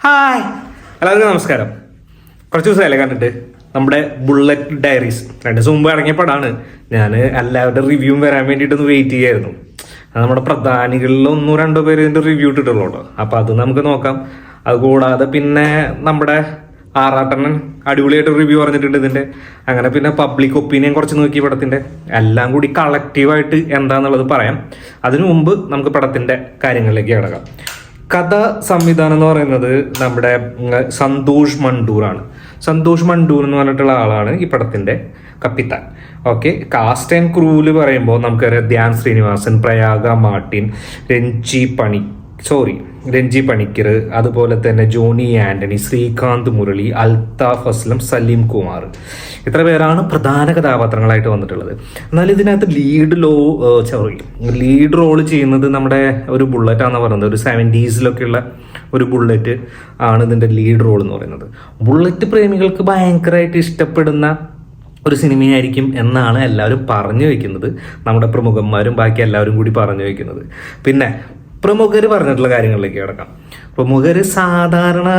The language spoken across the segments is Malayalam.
ഹായ് എല്ലാവർക്കും നമസ്കാരം. കുറച്ച് ദിവസമല്ലേ കണ്ടിട്ട് നമ്മുടെ ബുള്ളറ്റ് ഡയറീസ് 2 ദിവസം മുമ്പ് ഇറങ്ങിയ പടമാണ്. ഞാൻ എല്ലാവരുടെ റിവ്യൂവും വരാൻ വേണ്ടിയിട്ടൊന്ന് വെയിറ്റ് ചെയ്യായിരുന്നു. അത് നമ്മുടെ പ്രധാനികളിൽ 1-2 പേര് ഇതിൻ്റെ റിവ്യൂ ഇട്ടിട്ടുള്ളൂ കേട്ടോ. അപ്പോൾ അത് നമുക്ക് നോക്കാം. അതുകൂടാതെ പിന്നെ നമ്മുടെ ആറാട്ടണ്ണൻ അടിപൊളിയായിട്ട് റിവ്യൂ പറഞ്ഞിട്ടുണ്ട് ഇതിൻ്റെ. അങ്ങനെ പിന്നെ പബ്ലിക് ഒപ്പീനിയൻ കുറച്ച് നോക്കി പടത്തിൻ്റെ. എല്ലാം കൂടി കളക്റ്റീവായിട്ട് എന്താണെന്നുള്ളത് പറയാം. അതിനു മുമ്പ് നമുക്ക് പടത്തിൻ്റെ കാര്യങ്ങളിലേക്ക് കിടക്കാം. കഥ സംവിധാനം എന്ന് പറയുന്നത് നമ്മുടെ സന്തോഷ് മണ്ടൂറാണ്. സന്തോഷ് മണ്ടൂർ എന്ന് പറഞ്ഞിട്ടുള്ള ആളാണ് ഈ പടത്തിൻ്റെ കപ്പിത്താൻ. ഓക്കെ, കാസ്റ്റ് ആൻഡ് ക്രൂവിൽ പറയുമ്പോൾ നമുക്കറിയാം ധ്യാൻ ശ്രീനിവാസൻ, പ്രയാഗ മാർട്ടിൻ, രഞ്ജി പണിക്കർ, അതുപോലെ തന്നെ ജോണി ആന്റണി, ശ്രീകാന്ത് മുരളി, അൽത്താഫ് അസ്ലം, സലീം കുമാർ. ഇത്ര പേരാണ് പ്രധാന കഥാപാത്രങ്ങളായിട്ട് വന്നിട്ടുള്ളത്. എന്നാൽ ഇതിനകത്ത് ലീഡ് റോൾ ചെയ്യുന്നത് നമ്മുടെ ഒരു ബുള്ളറ്റാണെന്ന് പറയുന്നത്. ഒരു 70s ഉള്ള ഒരു ബുള്ളറ്റ് ആണ് ഇതിൻ്റെ ലീഡ് റോൾ എന്ന് പറയുന്നത്. ബുള്ളറ്റ് പ്രേമികൾക്ക് ഭയങ്കരമായിട്ട് ഇഷ്ടപ്പെടുന്ന ഒരു സിനിമയായിരിക്കും എന്നാണ് എല്ലാവരും പറഞ്ഞു വയ്ക്കുന്നത്. നമ്മുടെ പ്രമുഖന്മാരും ബാക്കി എല്ലാവരും കൂടി പറഞ്ഞു വയ്ക്കുന്നത്. പിന്നെ പ്രമുഖർ പറഞ്ഞിട്ടുള്ള കാര്യങ്ങളിലേക്ക് കിടക്കാം. പ്രമുഖർ സാധാരണ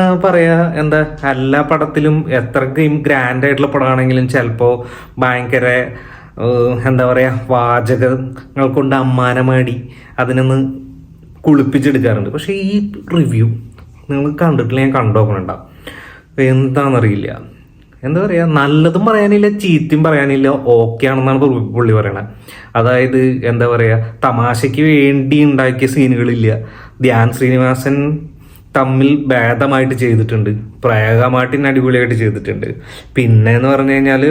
എല്ലാ പടത്തിലും എത്രയും ഗ്രാൻഡ് ആയിട്ടുള്ള പടമാണെങ്കിലും ചിലപ്പോൾ ഭയങ്കര വാചകങ്ങൾ കൊണ്ട് അമ്മാനമാടി അതിനൊന്ന് കുളിപ്പിച്ചെടുക്കാറുണ്ട്. പക്ഷേ ഈ റിവ്യൂ നിങ്ങൾ കണ്ടിട്ടില്ല, ഞാൻ കണ്ടുനോക്കണുണ്ടാവും. എന്താണെന്നറിയില്ല, നല്ലതും പറയാനില്ല ചീത്തയും പറയാനില്ല, ഓക്കെ ആണെന്നാണ് പുള്ളി പറയണത്. അതായത് തമാശയ്ക്ക് വേണ്ടി ഉണ്ടാക്കിയ സീനുകളില്ല. ധ്യാൻ ശ്രീനിവാസൻ തമ്മിൽ ഭേദമായിട്ട് ചെയ്തിട്ടുണ്ട്. പ്രയാഗ മാർട്ടിൻ അടിപൊളിയായിട്ട് ചെയ്തിട്ടുണ്ട്. പിന്നെ എന്ന് പറഞ്ഞു കഴിഞ്ഞാൽ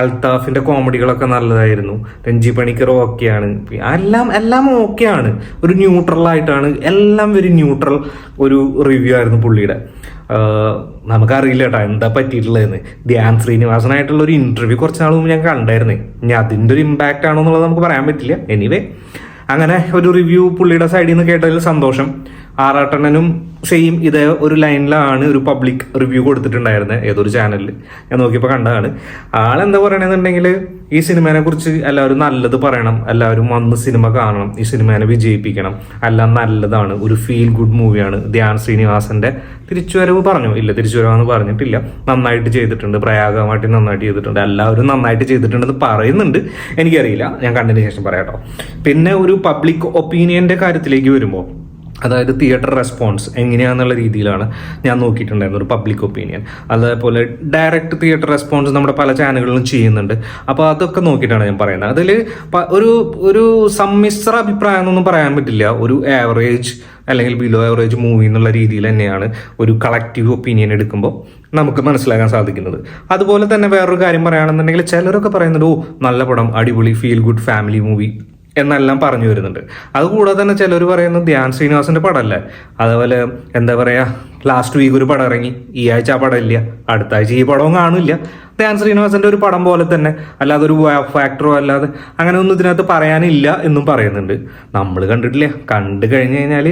അൽത്താഫിന്റെ കോമഡികളൊക്കെ നല്ലതായിരുന്നു. രഞ്ജി പണിക്കർ ഓക്കെയാണ്. എല്ലാം ഓക്കെയാണ്. ഒരു ന്യൂട്രലായിട്ടാണ് എല്ലാം. ഒരു ന്യൂട്രൽ ഒരു റിവ്യൂ ആയിരുന്നു പുള്ളിയുടെ. നമുക്കറിയില്ല കേട്ടോ എന്താ പറ്റിയിട്ടുള്ളതെന്ന്. ധ്യാൻ ശ്രീനിവാസനായിട്ടുള്ള ഒരു ഇന്റർവ്യൂ കുറച്ച് നാൾ മുമ്പ് ഞാൻ കണ്ടായിരുന്നേ. ഇനി അതിൻ്റെ ഒരു ഇമ്പാക്റ്റ് ആണോ എന്നുള്ളത് നമുക്ക് പറയാൻ പറ്റില്ല. എനിവേ, അങ്ങനെ ഒരു റിവ്യൂ പുള്ളിയുടെ സൈഡിൽ നിന്ന് കേട്ടതിൽ സന്തോഷം. ആറാട്ടണ്ണനും സെയിം ഇതേ ഒരു ലൈനിലാണ് ഒരു പബ്ലിക് റിവ്യൂ കൊടുത്തിട്ടുണ്ടായിരുന്നത് ഏതൊരു ചാനലിൽ. ഞാൻ നോക്കിയപ്പോൾ കണ്ടതാണ്. ആളെന്താ പറയണമെന്നുണ്ടെങ്കിൽ ഈ സിനിമയെ കുറിച്ച് എല്ലാവരും നല്ലത് പറയണം, എല്ലാവരും വന്ന് സിനിമ കാണണം, ഈ സിനിമയെ വിജയിപ്പിക്കണം, എല്ലാം നല്ലതാണ്, ഒരു ഫീൽ ഗുഡ് മൂവിയാണ്. ധ്യാൻ ശ്രീനിവാസന്റെ തിരിച്ചുവരവ് പറഞ്ഞു, ഇല്ല തിരിച്ചുവരവെന്ന് പറഞ്ഞിട്ടില്ല, നന്നായിട്ട് ചെയ്തിട്ടുണ്ട്. പ്രയാഗ മാർട്ടിൻ നന്നായിട്ട് ചെയ്തിട്ടുണ്ട്. എല്ലാവരും നന്നായിട്ട് ചെയ്തിട്ടുണ്ടെന്ന് പറയുന്നുണ്ട്. എനിക്കറിയില്ല, ഞാൻ കണ്ടതിന് ശേഷം പറയാട്ടോ. പിന്നെ ഒരു പബ്ലിക് ഒപ്പീനിയന്റെ കാര്യത്തിലേക്ക് വരുമ്പോൾ, അതായത് തിയേറ്റർ റെസ്പോൺസ് എങ്ങനെയാണെന്നുള്ള രീതിയിലാണ് ഞാൻ നോക്കിയിട്ടുണ്ടായിരുന്നത്. ഒരു പബ്ലിക് ഒപ്പീനിയൻ, അതേപോലെ ഡയറക്റ്റ് തിയേറ്റർ റെസ്പോൺസ് നമ്മുടെ പല ചാനലുകളിലും ചെയ്യുന്നുണ്ട്. അപ്പോൾ അതൊക്കെ നോക്കിയിട്ടാണ് ഞാൻ പറയുന്നത്. അതിൽ ഒരു സമ്മിശ്ര അഭിപ്രായം എന്നൊന്നും പറയാൻ പറ്റില്ല. ഒരു ആവറേജ് അല്ലെങ്കിൽ ബിലോ ആവറേജ് മൂവി എന്നുള്ള രീതിയിൽ തന്നെയാണ് ഒരു കളക്റ്റീവ് ഒപ്പീനിയൻ എടുക്കുമ്പോൾ നമുക്ക് മനസ്സിലാക്കാൻ സാധിക്കുന്നത്. അതുപോലെ തന്നെ വേറൊരു കാര്യം പറയുകയാണെന്നുണ്ടെങ്കിൽ ചിലരൊക്കെ പറയുന്നത് നല്ല പടം, അടിപൊളി, ഫീൽ ഗുഡ് ഫാമിലി മൂവി എന്നെല്ലാം പറഞ്ഞു വരുന്നുണ്ട്. അതുകൂടാതെ തന്നെ ചിലർ പറയുന്നത് ധ്യാൻ ശ്രീനിവാസന്റെ പടമല്ലേ, അതേപോലെ ലാസ്റ്റ് വീക്ക് ഒരു പടം ഇറങ്ങി, ഈ ആഴ്ച ആ പടം ഇല്ല, അടുത്ത ആഴ്ച ഈ പടവും കാണില്ല. ധ്യാൻ ശ്രീനിവാസന്റെ ഒരു പടം പോലെ തന്നെ, അല്ലാതെ ഒരു ഫാക്ടറോ അല്ലാതെ അങ്ങനെ ഒന്നും ഇതിനകത്ത് പറയാനില്ല എന്നും പറയുന്നുണ്ട്. നമ്മൾ കണ്ടിട്ടില്ല. കണ്ടു കഴിഞ്ഞു കഴിഞ്ഞാൽ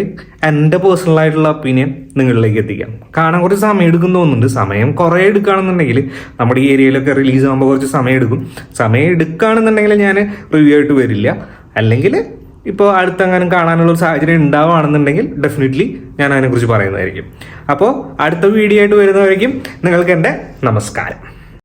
എൻ്റെ പേഴ്സണൽ ആയിട്ടുള്ള ഒപ്പീനിയൻ നിങ്ങളിലേക്ക് എത്തിക്കാം. കാണാൻ കുറച്ച് സമയം എടുക്കും തോന്നുന്നുണ്ട്. സമയം കുറേ എടുക്കുകയാണെന്നുണ്ടെങ്കിൽ നമ്മുടെ ഈ ഏരിയയിലൊക്കെ റിലീസ് ആകുമ്പോൾ കുറച്ച് സമയം എടുക്കും. സമയം എടുക്കുകയാണെന്നുണ്ടെങ്കിൽ ഞാൻ റിവ്യൂ ആയിട്ട് വരില്ല. അല്ലെങ്കിൽ ഇപ്പോൾ അടുത്തെങ്ങാനും കാണാനുള്ളൊരു സാഹചര്യം ഉണ്ടാവുകയാണെന്നുണ്ടെങ്കിൽ ഡെഫിനറ്റ്ലി ഞാൻ അതിനെക്കുറിച്ച് പറയുന്നതായിരിക്കും. അപ്പോൾ അടുത്ത വീഡിയോ ആയിട്ട് വരുന്നതായിരിക്കും. നിങ്ങൾക്ക് എൻ്റെ നമസ്കാരം.